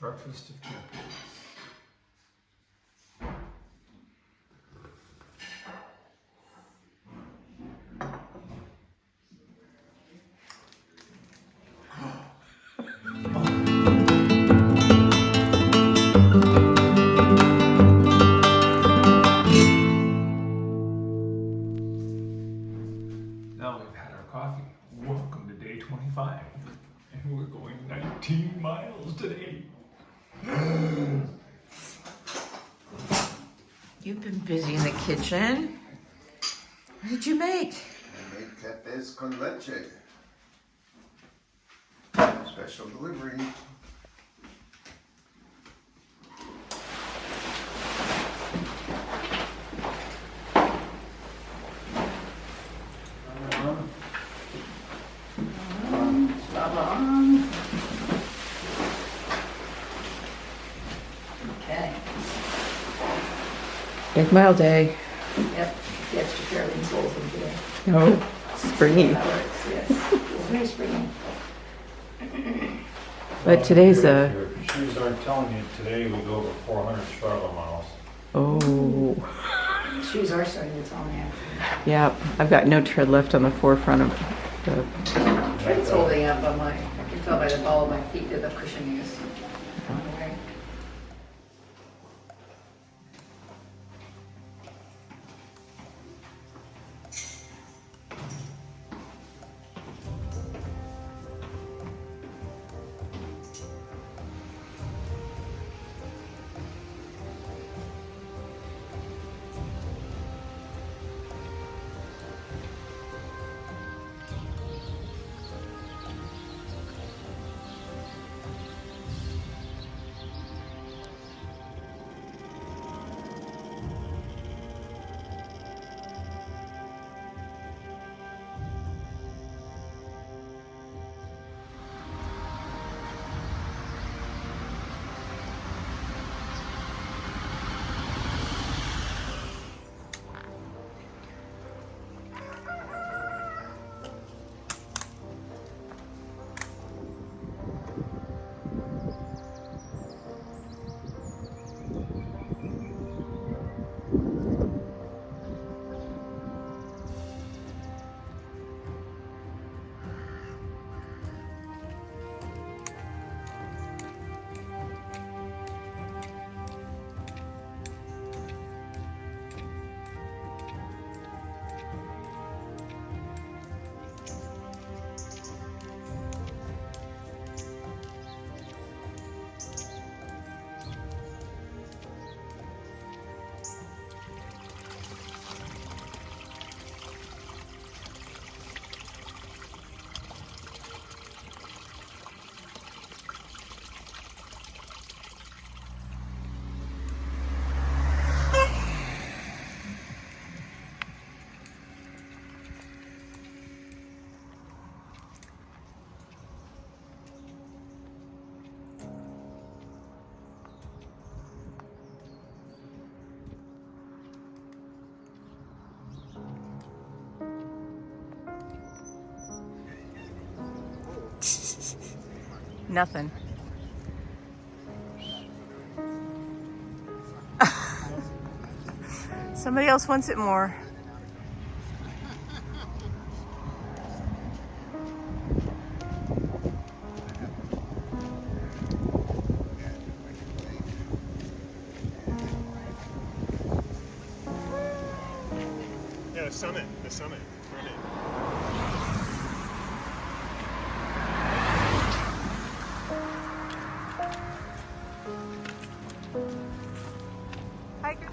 Breakfast of champions. Now we've had our coffee. Welcome to day 25. And we're going 19 miles today. You've been busy in the kitchen. What did you make? I made cafes con leche. Special delivery. Okay. Big mile day. Yep. The extra pair of soles in today. Oh, springy. That works, yes. It's very springy. But today's a... Your shoes aren't telling you today we go over 400 Charlotte miles. Oh. Shoes are starting to tell me actually. Yeah, I've got no tread left on the forefront of the... It's holding up on my, I can tell by the ball of my feet that the cushioning is on the way. Nothing. Somebody else wants it more. Yeah, the summit. Run it. Hiker.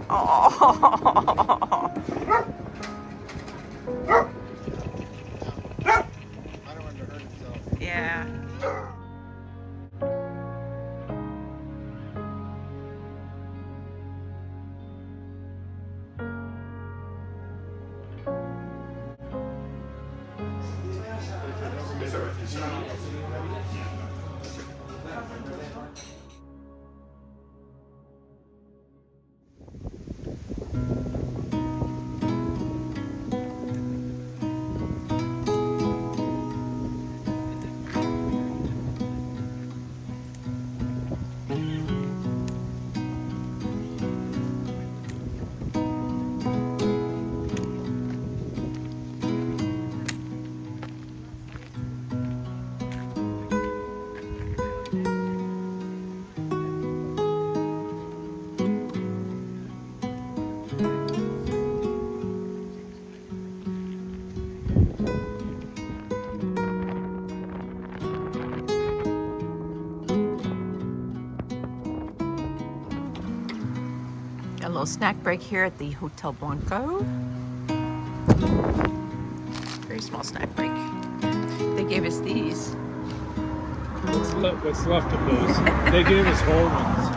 Oh. I don't want to hurt itself. Yeah. Got a little snack break here at the Hotel Blanco. Very small snack break. They gave us these. What's left of those? They gave us whole ones.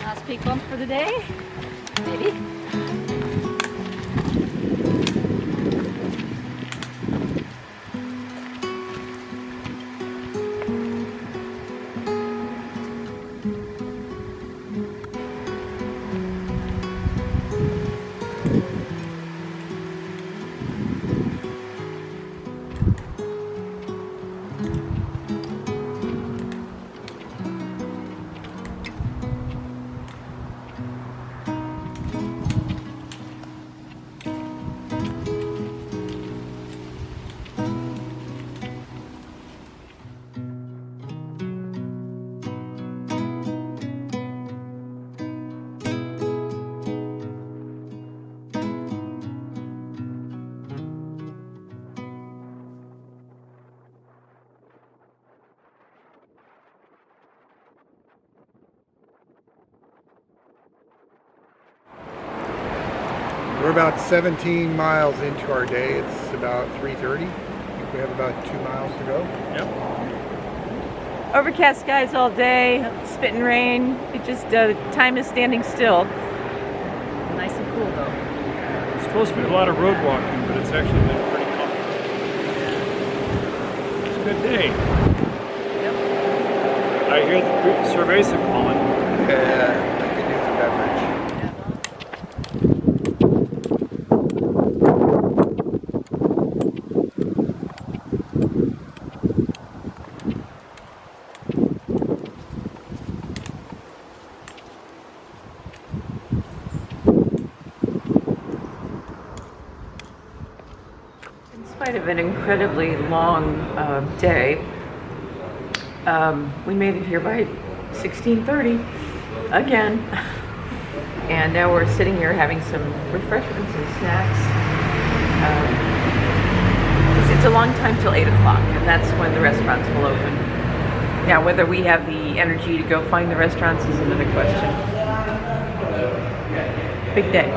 Last peak bump for the day, maybe. We're about 17 miles into our day. It's about 3:30. I think we have about 2 miles to go. Overcast skies all day, spitting rain. It just, time is standing still. Nice and cool though. There's supposed to be a lot of road walking, but it's actually been pretty comfortable. It's a good day. Yep. I hear the surveys are calling. Yeah, I could use a beverage. In spite of an incredibly long day, we made it here by 16:30 again. And now we're sitting here having some refreshments and snacks. It's a long time till 8 o'clock, and that's when the restaurants will open. Now, whether we have the energy to go find the restaurants is another question. Big day.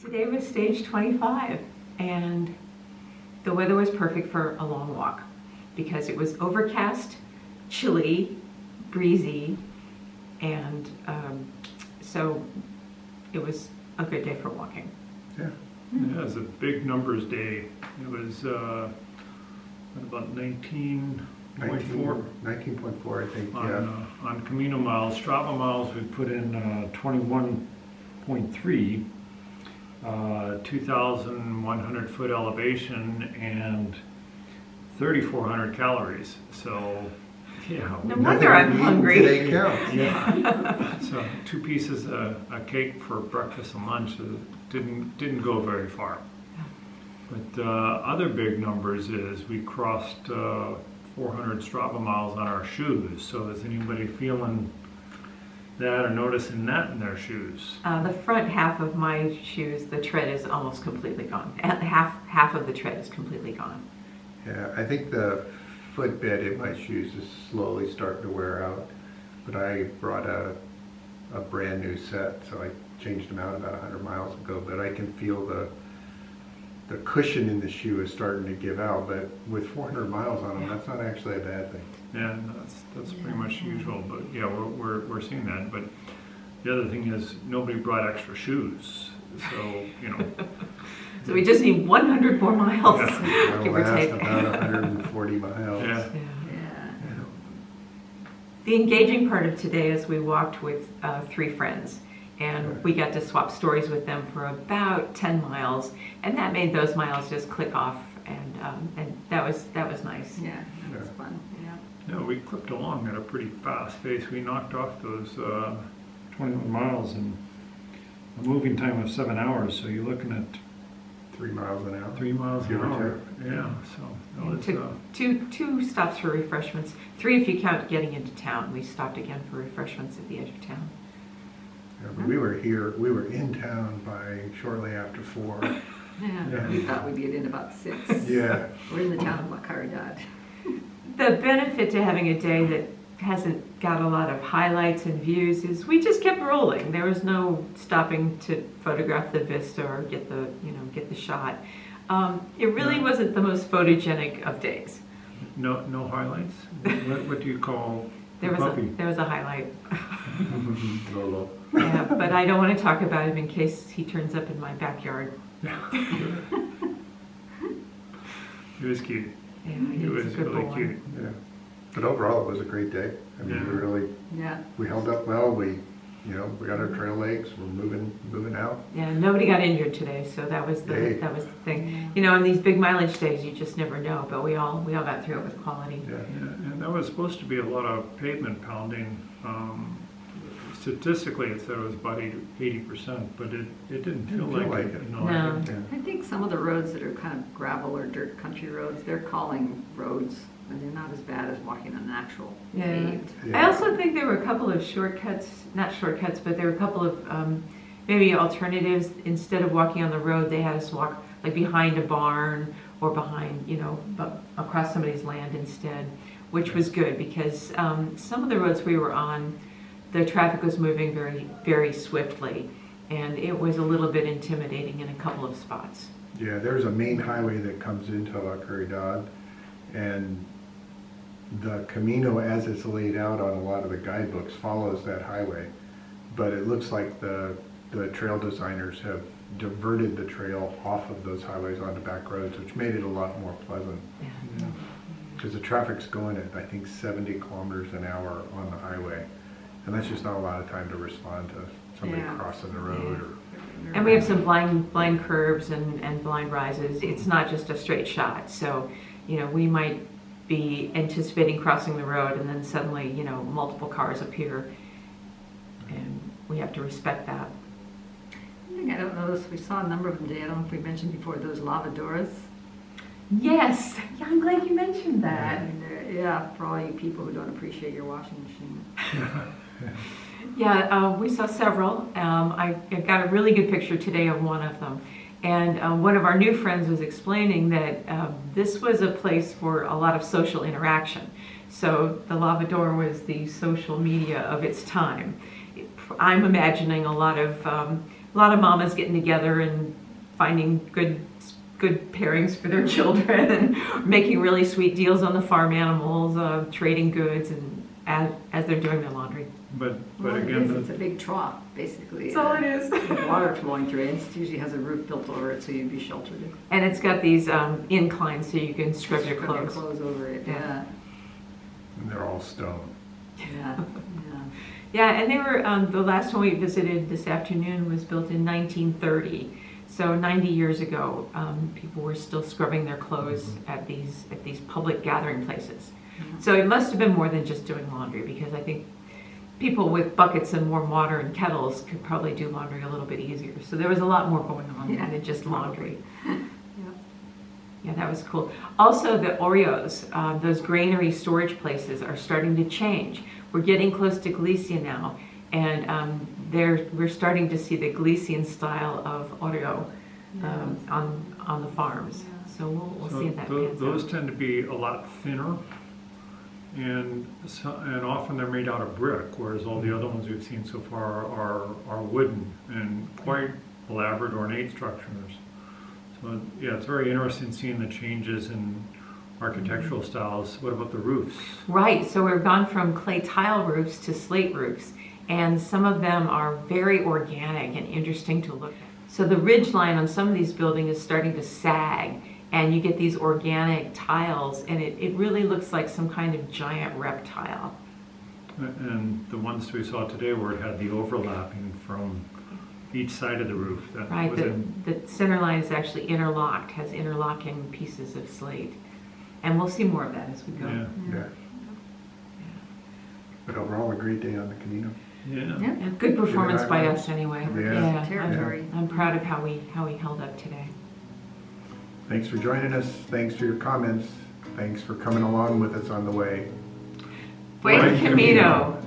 Today was stage 25, and the weather was perfect for a long walk because it was overcast, chilly, breezy, and so it was a good day for walking. Yeah. Yeah, it was a big numbers day. It was about 19.4 19.4, I think. Yeah. on Camino miles. Strava miles, we put in 21.3, 2,100 foot elevation, and 3,400 calories. So, yeah. No wonder I'm hungry. Today counts. Yeah. So 2 pieces of a cake for breakfast and lunch didn't go very far. But other big numbers is we crossed 400 Strava miles on our shoes. So is anybody feeling that or noticing that in their shoes. The front half of my shoes, the tread is almost completely gone. Half of the tread is completely gone. Yeah, I think the footbed in my shoes is slowly starting to wear out, but I brought a brand new set, so I changed them out about 100 miles ago, but I can feel the cushion in the shoe is starting to give out, but with 400 miles on them, that's not actually a bad thing. Yeah, no, that's pretty much usual, but yeah, we're seeing that. But the other thing is nobody brought extra shoes, so you know. So we just need 100 more miles, It'll give or last take. about 140 miles. Yeah. Yeah. Yeah. The engaging part of today is we walked with 3 friends, and we got to swap stories with them for about 10 miles, and that made those miles just click off, and that was nice. Yeah, that's fun, yeah. No, we clipped along at a pretty fast pace. We knocked off those 21 miles in a moving time of 7 hours. So you're looking at 3 miles an hour. 3 miles an Give or hour. Yeah. So no, And it's, took two stops for refreshments, 3 if you count getting into town. We stopped again for refreshments at the edge of town. Yeah, but we were in town by shortly after 4. Yeah, we thought we'd get in about 6. Yeah. We're in the town of Caridad. The benefit to having a day that hasn't got a lot of highlights and views is we just kept rolling. There was no stopping to photograph the vista or get the shot. It really wasn't the most photogenic of days. no highlights. What do you call There the puppy? was a highlight. Lolo. Yeah, but I don't want to talk about him in case he turns up in my backyard. He was cute. Yeah, He he's was a good really boy. cute. Yeah. But overall, it was a great day. I mean, Yeah. we held up well. We got our trail legs. We're moving out. Yeah, nobody got injured today, so that was the Yay. thing. You know, on these big mileage days, you just never know. But we all got through it with quality. Yeah. Yeah, and that was supposed to be a lot of pavement pounding. Statistically, it said it was about 80%, but it didn't feel like it. No. Yeah. I think some of the roads that are kind of gravel or dirt country roads, they're calling roads, and they're not as bad as walking on an actual paved. I also think there were a couple of not shortcuts, but there were a couple of maybe alternatives. Instead of walking on the road, they had us walk like behind a barn or behind, across somebody's land instead, which was good because some of the roads we were on, the traffic was moving very, very swiftly, and it was a little bit intimidating in a couple of spots. Yeah, there's a main highway that comes into Caridad, and the Camino, as it's laid out on a lot of the guidebooks, follows that highway. But it looks like the trail designers have diverted the trail off of those highways onto back roads, which made it a lot more pleasant. Yeah. Because the traffic's going at, I think, 70 kilometers an hour on the highway. And that's just not a lot of time to respond to somebody Yeah. crossing the road. Or And we have some blind curves and blind rises. It's not just a straight shot. So, we might be anticipating crossing the road and then suddenly, multiple cars appear. And we have to respect that. One thing I don't know is we saw a number of them today. I don't know if we mentioned before those lavadoras. Yes, yeah, I'm glad you mentioned I that. mean, for all you people who don't appreciate your washing machine. Yeah, we saw several. I got a really good picture today of one of them. And one of our new friends was explaining that this was a place for a lot of social interaction. So the lavador was the social media of its time. I'm imagining a lot of mamas getting together and finding good pairings for their children and making really sweet deals on the farm animals, trading goods and as they're doing their laundry. But Well, again, it's a big trough, basically. That's all it is. With water flowing through it. It usually has a roof built over it, so you'd be sheltered. And it's got these inclines so you can scrub your Scrub clothes. over it, yeah. and they're all stone. Yeah, yeah. Yeah, and they were, the last one we visited this afternoon was built in 1930. So 90 years ago, people were still scrubbing their clothes at these public gathering places. So it must have been more than just doing laundry, because I think people with buckets and warm water and kettles could probably do laundry a little bit easier. So there was a lot more going on than just laundry. Yeah, that was cool. Also, the Oreos, those granary storage places are starting to change. We're getting close to Galicia now, And we're starting to see the Galician style of Oreo on the farms. So we'll see if that pans those out. tend to be a lot thinner, and often they're made out of brick, whereas all the other ones we've seen so far are wooden and quite elaborate, ornate structures. So yeah, it's very interesting seeing the changes in architectural styles. What about the roofs? Right, so we've gone from clay tile roofs to slate roofs, and some of them are very organic and interesting to look at. So the ridge line on some of these buildings is starting to sag, and you get these organic tiles, and it really looks like some kind of giant reptile. And the ones we saw today where it had the overlapping from each side of the roof. That Right, was the center line is actually interlocked, has interlocking pieces of slate. And we'll see more of that as we go. Yeah. Yeah. But overall, a great day on the Camino. Yeah. Yeah. A good performance by highlights. us anyway. Yeah. Territory. I'm proud of how we held up today. Thanks for joining us. Thanks for your comments. Thanks for coming along with us on the way. Buen Camino.